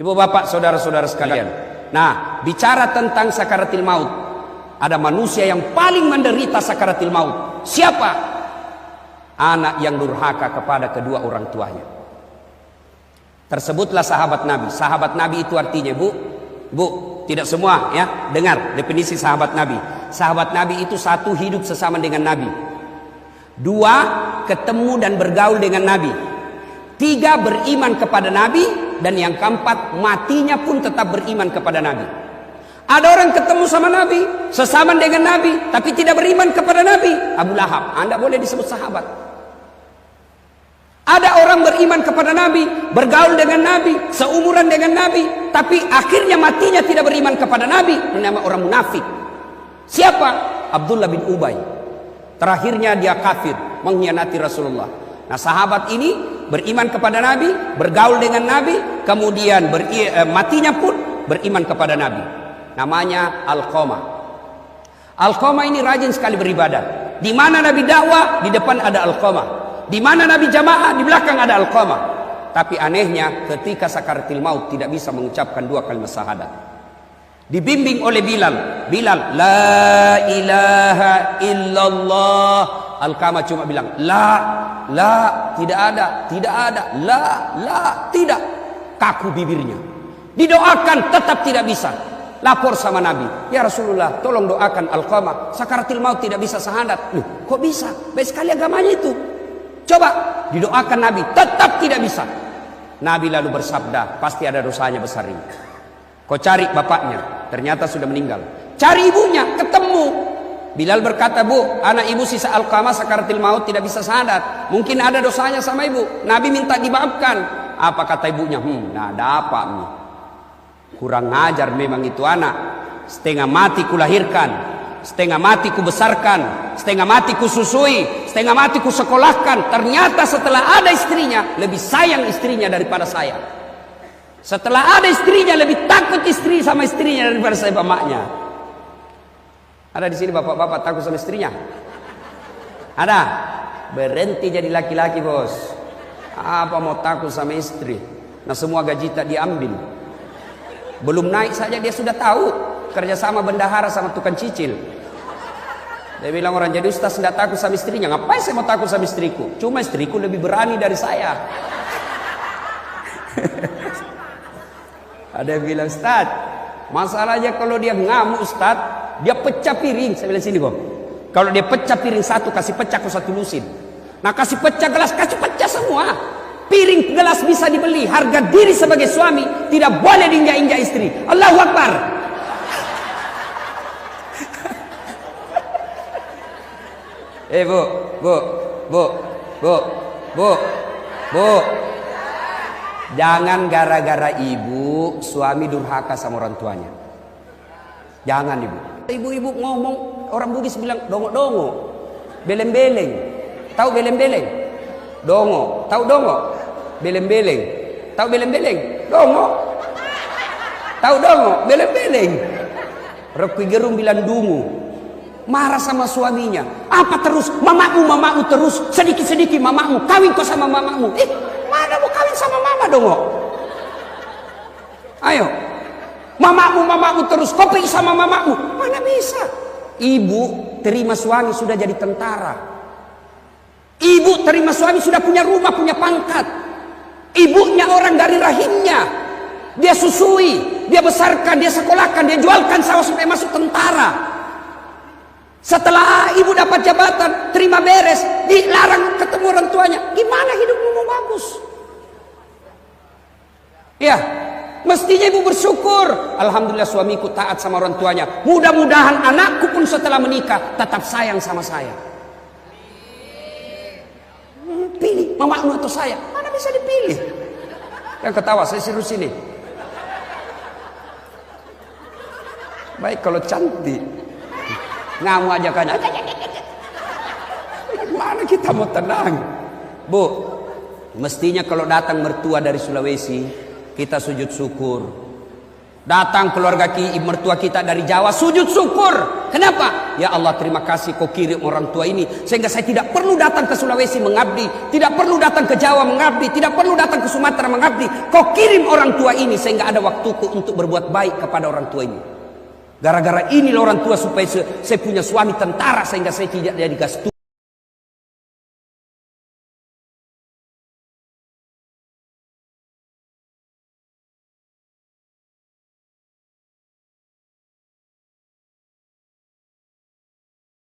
Ibu bapak saudara-saudara sekalian. Nah, bicara tentang sakaratil maut, ada manusia yang paling menderita sakaratil maut. Siapa? Anak yang durhaka kepada kedua orang tuanya. Tersebutlah sahabat Nabi. Sahabat Nabi itu artinya, Bu, tidak semua ya, dengar definisi sahabat Nabi. Sahabat Nabi itu satu, hidup sesama dengan Nabi. Dua, ketemu dan bergaul dengan Nabi. Tiga, beriman kepada Nabi. Dan yang keempat, matinya pun tetap beriman kepada Nabi. Ada orang ketemu sama Nabi, sesama dengan Nabi, tapi tidak beriman kepada Nabi. Abu Lahab, Anda boleh disebut sahabat. Ada orang beriman kepada Nabi, bergaul dengan Nabi, seumuran dengan Nabi, tapi akhirnya matinya tidak beriman kepada Nabi. Ini nama orang munafik. Siapa? Abdullah bin Ubay. Terakhirnya dia kafir, mengkhianati Rasulullah. Nah, sahabat ini beriman kepada Nabi, bergaul dengan Nabi, kemudian matinya pun beriman kepada Nabi. Namanya Alqamah. Alqamah ini rajin sekali beribadah. Di mana Nabi dakwah, di depan ada Alqamah. Di mana Nabi jamaah, di belakang ada Alqamah. Tapi anehnya, ketika sakaratil maut tidak bisa mengucapkan dua kalimat syahadat. Dibimbing oleh Bilal. Bilal, la ilaha illallah. Alqamah cuma bilang, la, tidak ada, la, tidak. Kaku bibirnya. Didoakan tetap tidak bisa. Lapor sama Nabi, ya Rasulullah, tolong doakan Alqamah. Sakaratil maut tidak bisa syahadat. Loh, kok bisa? Baik sekali agamanya itu. Coba didoakan Nabi, tetap tidak bisa. Nabi lalu bersabda, pasti ada dosanya besar ini. Kau cari bapaknya, ternyata sudah meninggal. Cari ibunya, ketemu. Bilal berkata, Bu, anak ibu sisa Alqamah sakaratil maut tidak bisa syahadat. Mungkin ada dosanya sama ibu. Nabi minta dimaafkan. Apa kata ibunya? Nah, ada apa nih? Kurang ngajar memang itu anak. Setengah mati kulahirkan, setengah mati ku besarkan, setengah mati ku susui, setengah mati ku sekolahkan. Ternyata setelah ada istrinya, lebih sayang istrinya daripada saya. Setelah ada istrinya, lebih takut istri sama istrinya daripada saya bapaknya. Ada di sini bapak-bapak takut sama istrinya? Ada? Berhenti jadi laki-laki, bos. Apa mau takut sama istri? Nah, semua gaji tak diambil. Belum naik saja dia sudah tahu. Kerjasama bendahara sama tukang cicil. Dia bilang orang jadi ustaz tidak takut sama istrinya. Ngapain saya mau takut sama istriku? Cuma istriku lebih berani dari saya. Ada yang bilang, Ustaz, masalahnya kalau dia ngamuk Ustaz, dia pecah piring. Saya bilang sini, Bom. Kalau dia pecah piring satu, kasih pecah ke satu lusin. Nah, kasih pecah gelas, kasih pecah semua. Piring gelas bisa dibeli. Harga diri sebagai suami tidak boleh diinjak-injak istri. Allahu Akbar. Bu. Jangan gara-gara ibu suami durhaka sama orang tuanya. Jangan ibu. Ibu-ibu ngomong, orang Bugis bilang dongo-dongo, beleng-beleng. Tahu beleng-beleng? Dongo. Tahu dongo? Beleng-beleng. Tahu beleng-beleng? Dongo. Tahu dongo? Beleng-beleng. Rocky Gerung bilang dungu. Marah sama suaminya. Apa terus? Mamamu terus. Sedikit-sedikit mamamu. Kawin kau sama mamamu. Mana mau kawin sama mama dongo? Ayo. Mamamu terus. Kau pergi sama mamamu. Mana bisa? Ibu terima suami sudah jadi tentara. Ibu terima suami sudah punya rumah, punya pangkat. Ibunya orang dari rahimnya. Dia susui, dia besarkan, dia sekolahkan, dia jualkan sawah sampai masuk tentara. Setelah ibu dapat jabatan, terima beres, dilarang ketemu orang tuanya. Gimana hidupmu mau bagus? Ya, mestinya ibu bersyukur. Alhamdulillah suamiku taat sama orang tuanya. Mudah-mudahan anakku pun setelah menikah tetap sayang sama saya. Pilih mamamu atau saya, mana bisa dipilih? Yang ketawa, saya suruh sini. Baik kalau cantik. Ngamu aja kan. Mana kita mau tenang? Bu, mestinya kalau datang mertua dari Sulawesi, kita sujud syukur. Datang keluarga mertua kita dari Jawa, sujud syukur. Kenapa? Ya Allah, terima kasih kau kirim orang tua ini, sehingga saya tidak perlu datang ke Sulawesi mengabdi, tidak perlu datang ke Jawa mengabdi, tidak perlu datang ke Sumatera mengabdi. Kau kirim orang tua ini sehingga ada waktuku untuk berbuat baik kepada orang tua ini. Gara-gara inilah orang tua supaya saya punya suami tentara, sehingga saya tidak jadi gas